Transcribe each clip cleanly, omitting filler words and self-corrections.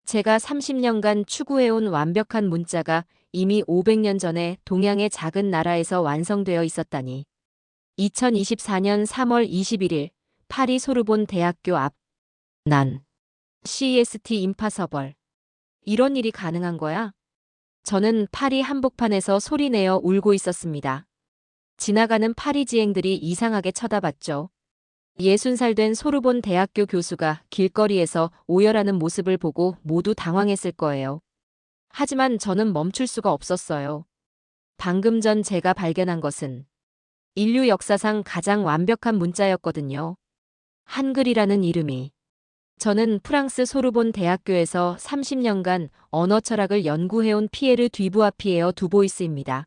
제가 30년간 추구해온 완벽한 문자가 이미 500년 전에 동양의 작은 나라에서 완성되어 있었다니. 2024년 3월 21일 파리 소르본 대학교 앞. 난 CEST 임파서벌. 이런 일이 가능한 거야? 저는 파리 한복판에서 소리내어 울고 있었습니다. 지나가는 파리지앵들이 이상하게 쳐다봤죠. 60살 된 소르본 대학교 교수가 길거리에서 오열하는 모습을 보고 모두 당황했을 거예요. 하지만 저는 멈출 수가 없었어요. 방금 전 제가 발견한 것은 인류 역사상 가장 완벽한 문자였거든요. 한글이라는 이름이. 저는 프랑스 소르본 대학교에서 30년간 언어 철학을 연구해온 피에르 뒤부아피에어 두보이스입니다.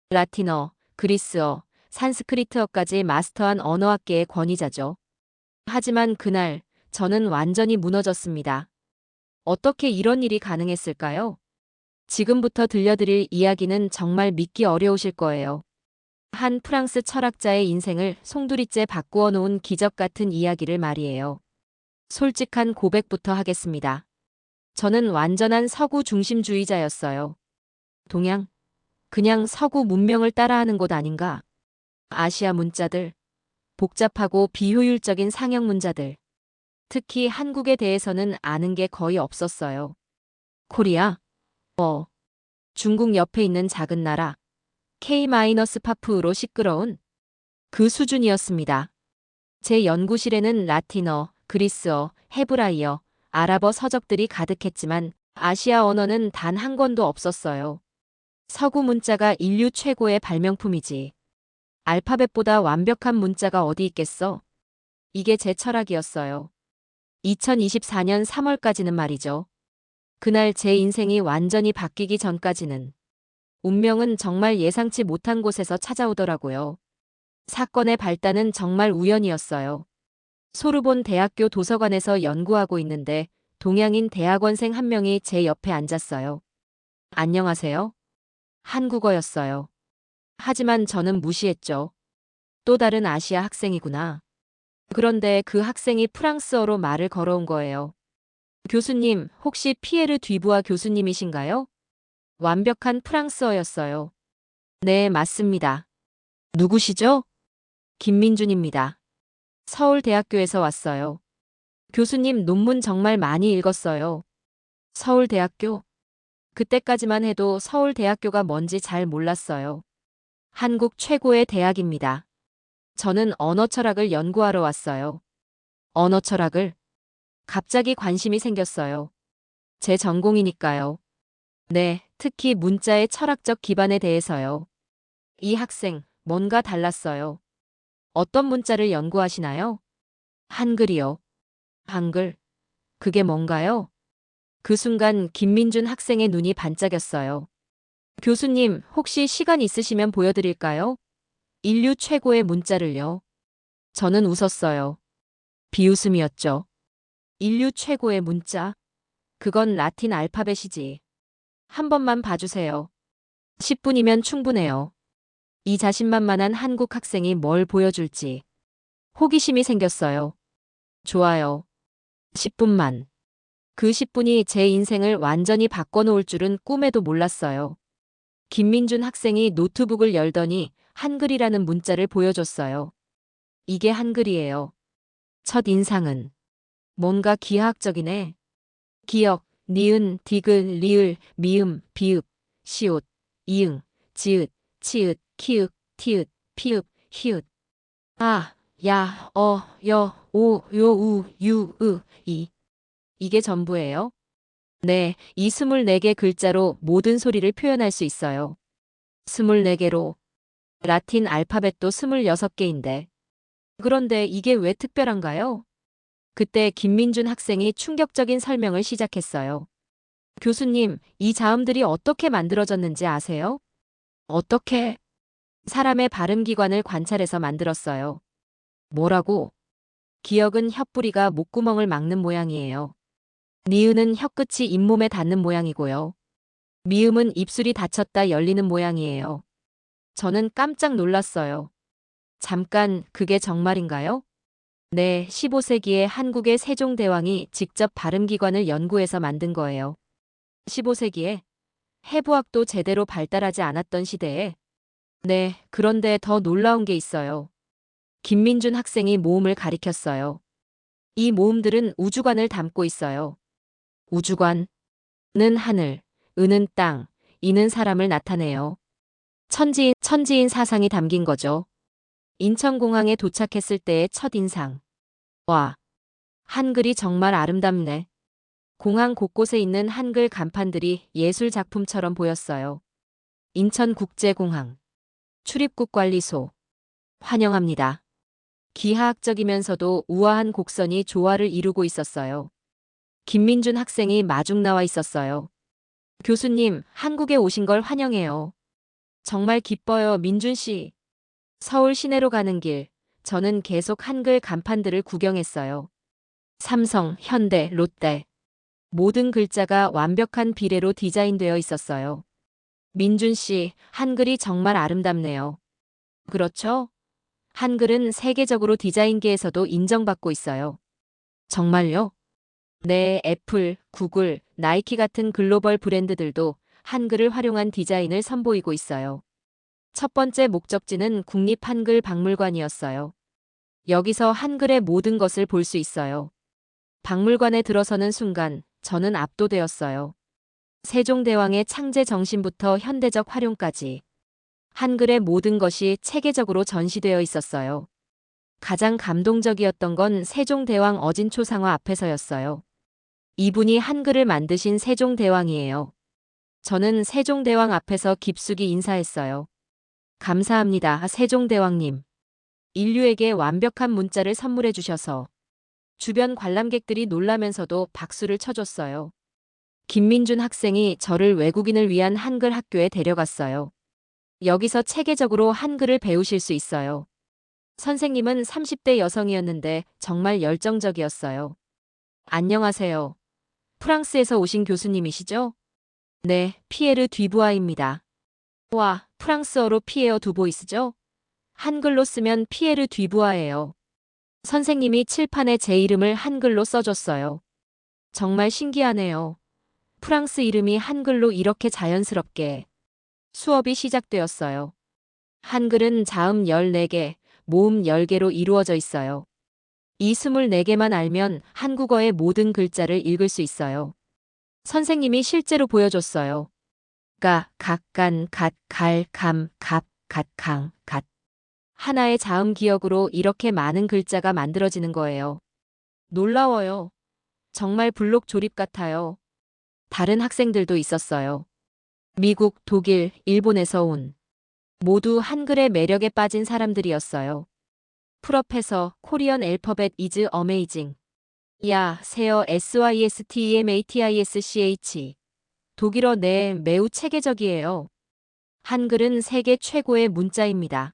라틴어, 그리스어, 산스크리트어까지 마스터한 언어학계의 권위자죠. 하지만 그날 저는 완전히 무너졌습니다. 어떻게 이런 일이 가능했을까요? 지금부터 들려드릴 이야기는 정말 믿기 어려우실 거예요. 한 프랑스 철학자의 인생을 송두리째 바꾸어 놓은 기적 같은 이야기를 말이에요. 솔직한 고백부터 하겠습니다. 저는 완전한 서구 중심주의자였어요. 동양? 그냥 서구 문명을 따라하는 곳 아닌가? 아시아 문자들, 복잡하고 비효율적인 상형 문자들. 특히 한국에 대해서는 아는 게 거의 없었어요. 코리아? 중국 옆에 있는 작은 나라. K-파프로 시끄러운 그 수준이었습니다. 제 연구실에는 라틴어, 그리스어, 헤브라이어, 아랍어 서적들이 가득했지만 아시아 언어는 단 한 권도 없었어요. 서구 문자가 인류 최고의 발명품이지. 알파벳보다 완벽한 문자가 어디 있겠어? 이게 제 철학이었어요. 2024년 3월까지는 말이죠. 그날 제 인생이 완전히 바뀌기 전까지는 운명은 정말 예상치 못한 곳에서 찾아오더라고요. 사건의 발단은 정말 우연이었어요. 소르본 대학교 도서관에서 연구하고 있는데 동양인 대학원생 한 명이 제 옆에 앉았어요. 안녕하세요. 한국어였어요. 하지만 저는 무시했죠. 또 다른 아시아 학생이구나. 그런데 그 학생이 프랑스어로 말을 걸어온 거예요. 교수님, 혹시 피에르 뒤부아 교수님이신가요? 완벽한 프랑스어였어요. 네, 맞습니다. 누구시죠? 김민준입니다. 서울대학교에서 왔어요. 교수님 논문 정말 많이 읽었어요. 서울대학교? 그때까지만 해도 서울대학교가 뭔지 잘 몰랐어요. 한국 최고의 대학입니다. 저는 언어 철학을 연구하러 왔어요. 언어 철학을? 갑자기 관심이 생겼어요. 제 전공이니까요. 네, 특히 문자의 철학적 기반에 대해서요. 이 학생, 뭔가 달랐어요. 어떤 문자를 연구하시나요? 한글이요. 한글? 그게 뭔가요? 그 순간 김민준 학생의 눈이 반짝였어요. 교수님, 혹시 시간 있으시면 보여드릴까요? 인류 최고의 문자를요. 저는 웃었어요. 비웃음이었죠. 인류 최고의 문자? 그건 라틴 알파벳이지. 한 번만 봐주세요. 10분이면 충분해요. 이 자신만만한 한국 학생이 뭘 보여줄지. 호기심이 생겼어요. 좋아요. 10분만. 그 10분이 제 인생을 완전히 바꿔놓을 줄은 꿈에도 몰랐어요. 김민준 학생이 노트북을 열더니 한글이라는 문자를 보여줬어요. 이게 한글이에요. 첫 인상은 뭔가 기하학적이네. 기역, 니은, 디귿, 리을, 미음, 비읍, 시옷, 이응, 지읒, 치읒, 키읔, 티읒, 피읍, 히읗. 아, 야, 여, 오, 요, 우, 유, 으, 이. 이게 전부예요? 네, 이 24개 글자로 모든 소리를 표현할 수 있어요. 24개로. 라틴 알파벳도 26개인데. 그런데 이게 왜 특별한가요? 그때 김민준 학생이 충격적인 설명을 시작했어요. 교수님, 이 자음들이 어떻게 만들어졌는지 아세요? 어떻게? 사람의 발음기관을 관찰해서 만들었어요. 뭐라고? 기역은 혓부리가 목구멍을 막는 모양이에요. 니은은 혀끝이 잇몸에 닿는 모양이고요. 미음은 입술이 닫혔다 열리는 모양이에요. 저는 깜짝 놀랐어요. 잠깐, 그게 정말인가요? 네, 15세기에 한국의 세종대왕이 직접 발음기관을 연구해서 만든 거예요. 15세기에 해부학도 제대로 발달하지 않았던 시대에. 네, 그런데 더 놀라운 게 있어요. 김민준 학생이 모음을 가리켰어요. 이 모음들은 우주관을 담고 있어요. 우주관, 는 하늘, 은은 땅, 이는 사람을 나타내요. 천지인 사상이 담긴 거죠. 인천공항에 도착했을 때의 첫인상. 와, 한글이 정말 아름답네. 공항 곳곳에 있는 한글 간판들이 예술 작품처럼 보였어요. 인천국제공항, 출입국관리소, 환영합니다. 기하학적이면서도 우아한 곡선이 조화를 이루고 있었어요. 김민준 학생이 마중 나와 있었어요. 교수님, 한국에 오신 걸 환영해요. 정말 기뻐요, 민준 씨. 서울 시내로 가는 길, 저는 계속 한글 간판들을 구경했어요. 삼성, 현대, 롯데. 모든 글자가 완벽한 비례로 디자인되어 있었어요. 민준 씨, 한글이 정말 아름답네요. 그렇죠? 한글은 세계적으로 디자인계에서도 인정받고 있어요. 정말요? 네, 애플, 구글, 나이키 같은 글로벌 브랜드들도 한글을 활용한 디자인을 선보이고 있어요. 첫 번째 목적지는 국립한글박물관이었어요. 여기서 한글의 모든 것을 볼 수 있어요. 박물관에 들어서는 순간 저는 압도되었어요. 세종대왕의 창제 정신부터 현대적 활용까지 한글의 모든 것이 체계적으로 전시되어 있었어요. 가장 감동적이었던 건 세종대왕 어진초상화 앞에서였어요. 이분이 한글을 만드신 세종대왕이에요. 저는 세종대왕 앞에서 깊숙이 인사했어요. 감사합니다, 세종대왕님. 인류에게 완벽한 문자를 선물해 주셔서. 주변 관람객들이 놀라면서도 박수를 쳐줬어요. 김민준 학생이 저를 외국인을 위한 한글 학교에 데려갔어요. 여기서 체계적으로 한글을 배우실 수 있어요. 선생님은 30대 여성이었는데 정말 열정적이었어요. 안녕하세요. 프랑스에서 오신 교수님이시죠? 네, 피에르 듀부아입니다. 와, 프랑스어로 피에어 두보이스죠? 한글로 쓰면 피에르 듀부아예요. 선생님이 칠판에 제 이름을 한글로 써줬어요. 정말 신기하네요. 프랑스 이름이 한글로 이렇게 자연스럽게. 수업이 시작되었어요. 한글은 자음 14개, 모음 10개로 이루어져 있어요. 이 24개만 알면 한국어의 모든 글자를 읽을 수 있어요. 선생님이 실제로 보여줬어요. 가, 각, 간, 갓, 갈, 감, 갑, 갓, 강, 갓. 하나의 자음 기억으로 이렇게 많은 글자가 만들어지는 거예요. 놀라워요. 정말 블록 조립 같아요. 다른 학생들도 있었어요. 미국, 독일, 일본에서 온. 모두 한글의 매력에 빠진 사람들이었어요. 프로페서 코리안 앨퍼벳 이즈 어메이징. 야, 세어 SYSTEMATISCH. 독일어 네, 매우 체계적이에요. 한글은 세계 최고의 문자입니다.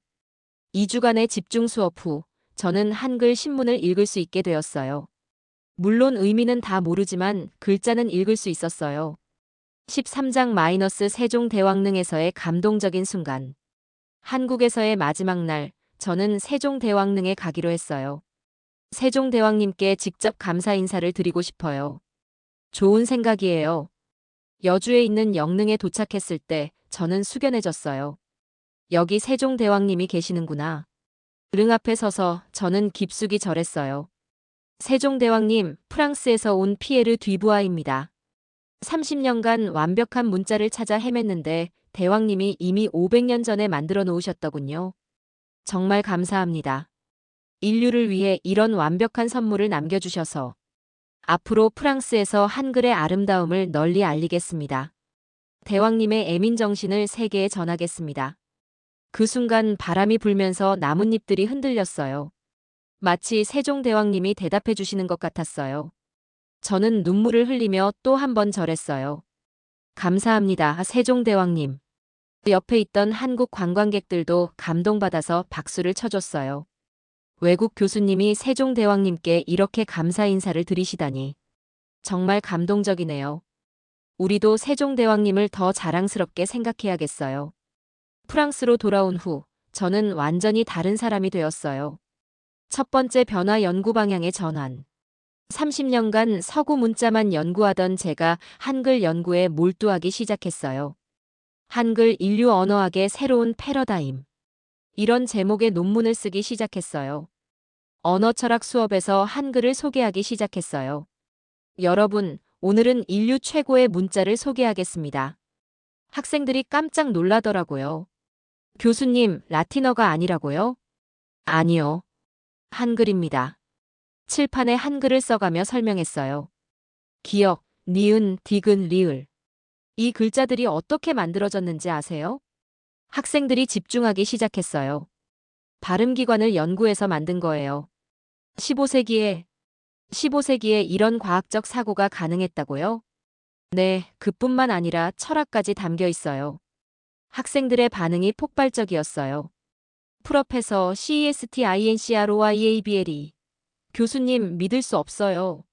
2주간의 집중 수업 후 저는 한글 신문을 읽을 수 있게 되었어요. 물론 의미는 다 모르지만 글자는 읽을 수 있었어요. 13장 마이너스 세종대왕릉에서의 감동적인 순간. 한국에서의 마지막 날, 저는 세종대왕릉에 가기로 했어요. 세종대왕님께 직접 감사 인사를 드리고 싶어요. 좋은 생각이에요. 여주에 있는 영릉에 도착했을 때 저는 숙연해졌어요. 여기 세종대왕님이 계시는구나. 릉 앞에 서서 저는 깊숙이 절했어요. 세종대왕님, 프랑스에서 온 피에르 듀부아입니다. 30년간 완벽한 문자를 찾아 헤맸는데 대왕님이 이미 500년 전에 만들어 놓으셨더군요. 정말 감사합니다. 인류를 위해 이런 완벽한 선물을 남겨주셔서. 앞으로 프랑스에서 한글의 아름다움을 널리 알리겠습니다. 대왕님의 애민 정신을 세계에 전하겠습니다. 그 순간 바람이 불면서 나뭇잎들이 흔들렸어요. 마치 세종대왕님이 대답해 주시는 것 같았어요. 저는 눈물을 흘리며 또 한 번 절했어요. 감사합니다, 세종대왕님. 옆에 있던 한국 관광객들도 감동받아서 박수를 쳐줬어요. 외국 교수님이 세종대왕님께 이렇게 감사 인사를 드리시다니. 정말 감동적이네요. 우리도 세종대왕님을 더 자랑스럽게 생각해야겠어요. 프랑스로 돌아온 후 저는 완전히 다른 사람이 되었어요. 첫 번째 변화 연구 방향의 전환. 30년간 서구 문자만 연구하던 제가 한글 연구에 몰두하기 시작했어요. 한글 인류 언어학의 새로운 패러다임. 이런 제목의 논문을 쓰기 시작했어요. 언어 철학 수업에서 한글을 소개하기 시작했어요. 여러분, 오늘은 인류 최고의 문자를 소개하겠습니다. 학생들이 깜짝 놀라더라고요. 교수님, 라틴어가 아니라고요? 아니요. 한글입니다. 칠판에 한글을 써가며 설명했어요. 기역, 니은, 디귿, 리을. 이 글자들이 어떻게 만들어졌는지 아세요? 학생들이 집중하기 시작했어요. 발음기관을 연구해서 만든 거예요. 15세기에 15세기에 이런 과학적 사고가 가능했다고요? 네, 그뿐만 아니라 철학까지 담겨 있어요. 학생들의 반응이 폭발적이었어요. 프로페서 CESTINCROIABLE. 교수님, 믿을 수 없어요.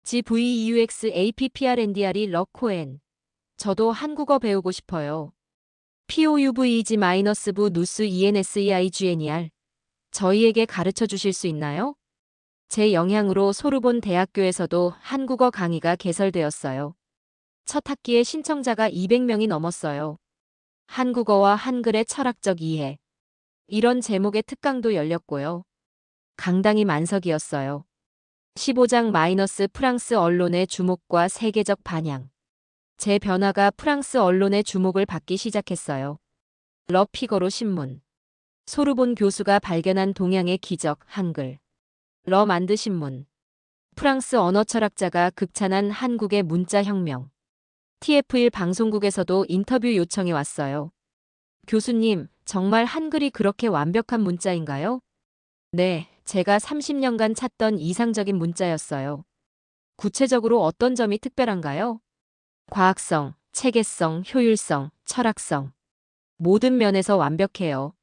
GVEUXAPPRNDR이 러코엔. 저도 한국어 배우고 싶어요. POUVEG-V 누스 ENSEIGNER. 저희에게 가르쳐 주실 수 있나요? 제 영향으로 소르본 대학교에서도 한국어 강의가 개설되었어요. 첫 학기에 신청자가 200명이 넘었어요. 한국어와 한글의 철학적 이해. 이런 제목의 특강도 열렸고요. 강당이 만석이었어요. 15장 마이너스 프랑스 언론의 주목과 세계적 반향. 제 변화가 프랑스 언론의 주목을 받기 시작했어요. 러 피거로 신문. 소르본 교수가 발견한 동양의 기적, 한글. 러 만드 신문. 프랑스 언어 철학자가 극찬한 한국의 문자혁명. TF1 방송국에서도 인터뷰 요청이 왔어요. 교수님, 정말 한글이 그렇게 완벽한 문자인가요? 네, 제가 30년간 찾던 이상적인 문자였어요. 구체적으로 어떤 점이 특별한가요? 과학성, 체계성, 효율성, 철학성. 모든 면에서 완벽해요.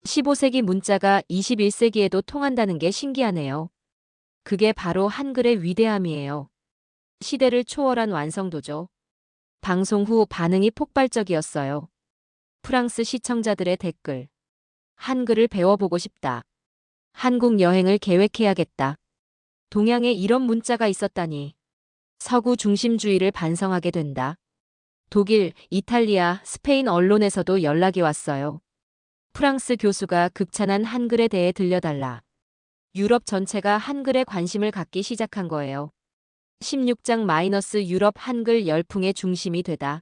15세기 문자가 21세기에도 통한다는 게 신기하네요. 그게 바로 한글의 위대함이에요. 시대를 초월한 완성도죠. 방송 후 반응이 폭발적이었어요. 프랑스 시청자들의 댓글. 한글을 배워보고 싶다. 한국 여행을 계획해야겠다. 동양에 이런 문자가 있었다니. 서구 중심주의를 반성하게 된다. 독일, 이탈리아, 스페인 언론에서도 연락이 왔어요. 프랑스 교수가 극찬한 한글에 대해 들려달라. 유럽 전체가 한글에 관심을 갖기 시작한 거예요. 16장 마이너스 유럽 한글 열풍의 중심이 되다.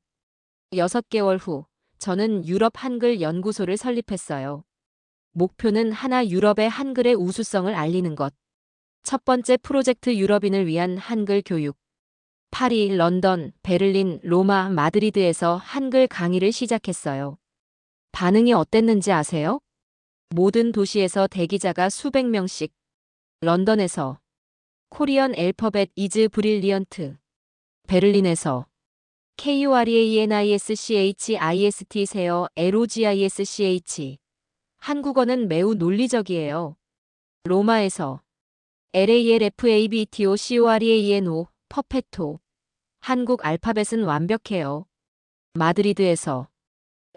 6개월 후, 저는 유럽 한글 연구소를 설립했어요. 목표는 하나 유럽의 한글의 우수성을 알리는 것. 첫 번째 프로젝트 유럽인을 위한 한글 교육. 파리, 런던, 베를린, 로마, 마드리드에서 한글 강의를 시작했어요. 반응이 어땠는지 아세요? 모든 도시에서 대기자가 수백 명씩. 런던에서 코리언 앨퍼벳 이즈 브릴리언트. 베를린에서 KUREANISCHIST 세어 LOGISCH. 한국어는 매우 논리적이에요. 로마에서 LALFABETOCOREANO 퍼페토. 한국 알파벳은 완벽해요. 마드리드에서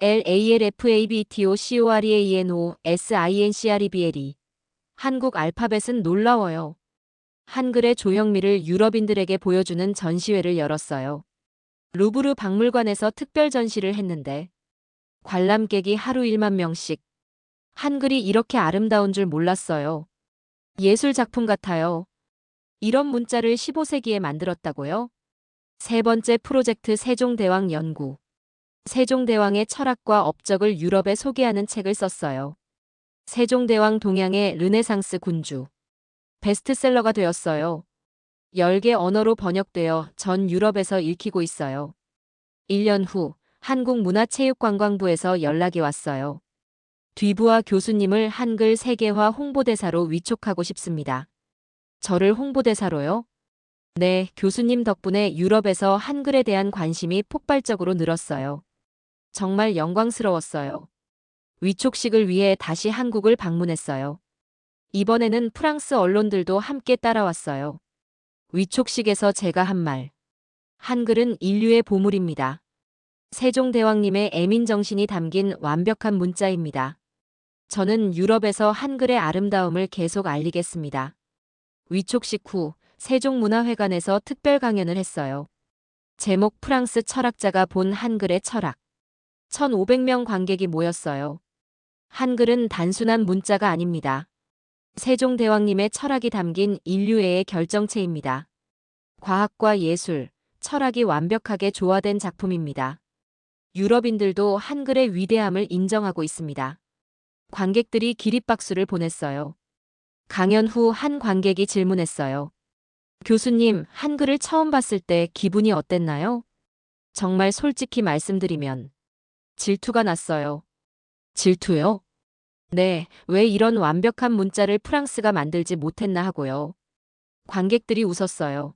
LALFABETOCOREANO SINCREBLE. 한국 알파벳은 놀라워요. 한글의 조형미를 유럽인들에게 보여주는 전시회를 열었어요. 루브르 박물관에서 특별 전시를 했는데 관람객이 하루 1만 명씩. 한글이 이렇게 아름다운 줄 몰랐어요. 예술 작품 같아요. 이런 문자를 15세기에 만들었다고요? 세 번째 프로젝트 세종대왕 연구. 세종대왕의 철학과 업적을 유럽에 소개하는 책을 썼어요. 세종대왕 동양의 르네상스 군주. 베스트셀러가 되었어요. 10개 언어로 번역되어 전 유럽에서 읽히고 있어요. 1년 후 한국문화체육관광부에서 연락이 왔어요. 뒤부하 교수님을 한글 세계화 홍보대사로 위촉하고 싶습니다. 저를 홍보대사로요? 네, 교수님 덕분에 유럽에서 한글에 대한 관심이 폭발적으로 늘었어요. 정말 영광스러웠어요. 위촉식을 위해 다시 한국을 방문했어요. 이번에는 프랑스 언론들도 함께 따라왔어요. 위촉식에서 제가 한 말. 한글은 인류의 보물입니다. 세종대왕님의 애민정신이 담긴 완벽한 문자입니다. 저는 유럽에서 한글의 아름다움을 계속 알리겠습니다. 위촉식 후 세종문화회관에서 특별 강연을 했어요. 제목 프랑스 철학자가 본 한글의 철학. 1,500명 관객이 모였어요. 한글은 단순한 문자가 아닙니다. 세종대왕님의 철학이 담긴 인류애의 결정체입니다. 과학과 예술, 철학이 완벽하게 조화된 작품입니다. 유럽인들도 한글의 위대함을 인정하고 있습니다. 관객들이 기립박수를 보냈어요. 강연 후 한 관객이 질문했어요. 교수님, 한글을 처음 봤을 때 기분이 어땠나요? 정말 솔직히 말씀드리면 질투가 났어요. 질투요? 네, 왜 이런 완벽한 문자를 프랑스가 만들지 못했나 하고요. 관객들이 웃었어요.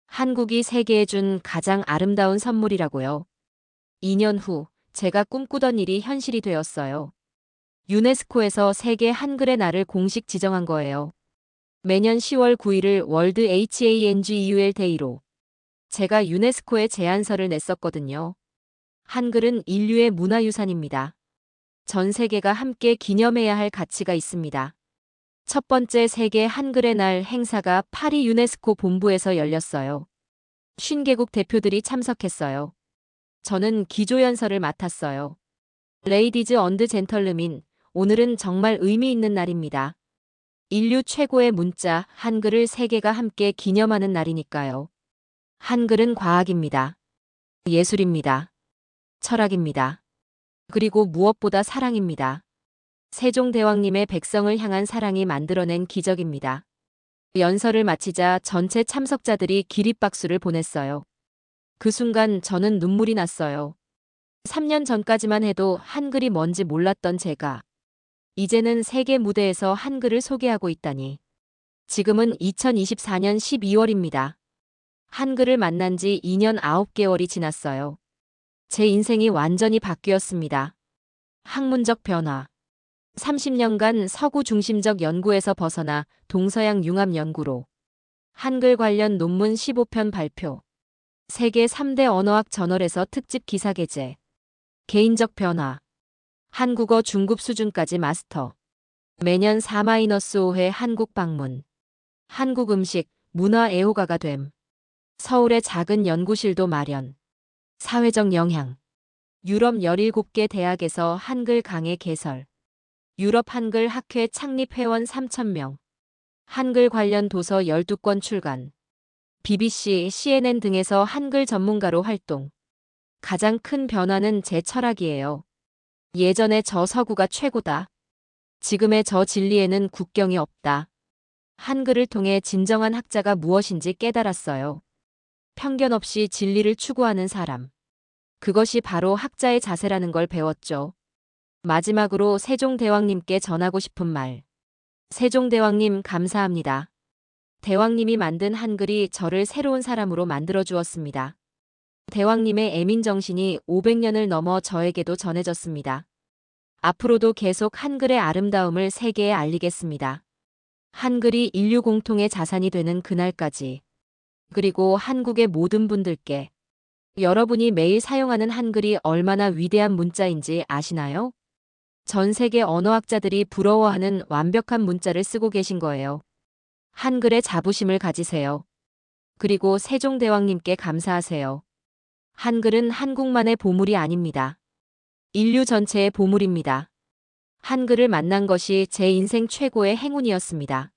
한국이 세계에 준 가장 아름다운 선물이라고요. 2년 후 제가 꿈꾸던 일이 현실이 되었어요. 유네스코에서 세계 한글의 날을 공식 지정한 거예요. 매년 10월 9일을 월드 HANGUL 데이로. 제가 유네스코에 제안서를 냈었거든요. 한글은 인류의 문화유산입니다. 전 세계가 함께 기념해야 할 가치가 있습니다. 첫 번째 세계 한글의 날 행사가 파리 유네스코 본부에서 열렸어요. 50개국 대표들이 참석했어요. 저는 기조연설을 맡았어요. 레이디즈 언드 젠털르민, 오늘은 정말 의미 있는 날입니다. 인류 최고의 문자, 한글을 세계가 함께 기념하는 날이니까요. 한글은 과학입니다. 예술입니다. 철학입니다. 그리고 무엇보다 사랑입니다. 세종대왕님의 백성을 향한 사랑이 만들어낸 기적입니다. 연설을 마치자 전체 참석자들이 기립박수를 보냈어요. 그 순간 저는 눈물이 났어요. 3년 전까지만 해도 한글이 뭔지 몰랐던 제가 이제는 세계 무대에서 한글을 소개하고 있다니. 지금은 2024년 12월입니다. 한글을 만난 지 2년 9개월이 지났어요. 제 인생이 완전히 바뀌었습니다. 학문적 변화. 30년간 서구 중심적 연구에서 벗어나 동서양 융합 연구로 한글 관련 논문 15편 발표. 세계 3대 언어학 저널에서 특집 기사 게재. 개인적 변화. 한국어 중급 수준까지 마스터. 매년 4-5회 한국 방문. 한국 음식, 문화 애호가가 됨. 서울의 작은 연구실도 마련. 사회적 영향. 유럽 17개 대학에서 한글 강의 개설. 유럽 한글 학회 창립 회원 3,000명. 한글 관련 도서 12권 출간. BBC, CNN 등에서 한글 전문가로 활동. 가장 큰 변화는 제 철학이에요. 예전에 저 서구가 최고다. 지금의 저 진리에는 국경이 없다. 한글을 통해 진정한 학자가 무엇인지 깨달았어요. 편견 없이 진리를 추구하는 사람. 그것이 바로 학자의 자세라는 걸 배웠죠. 마지막으로 세종대왕님께 전하고 싶은 말. 세종대왕님 감사합니다. 대왕님이 만든 한글이 저를 새로운 사람으로 만들어 주었습니다. 대왕님의 애민정신이 500년을 넘어 저에게도 전해졌습니다. 앞으로도 계속 한글의 아름다움을 세계에 알리겠습니다. 한글이 인류 공통의 자산이 되는 그날까지. 그리고 한국의 모든 분들께 여러분이 매일 사용하는 한글이 얼마나 위대한 문자인지 아시나요? 전 세계 언어학자들이 부러워하는 완벽한 문자를 쓰고 계신 거예요. 한글에 자부심을 가지세요. 그리고 세종대왕님께 감사하세요. 한글은 한국만의 보물이 아닙니다. 인류 전체의 보물입니다. 한글을 만난 것이 제 인생 최고의 행운이었습니다.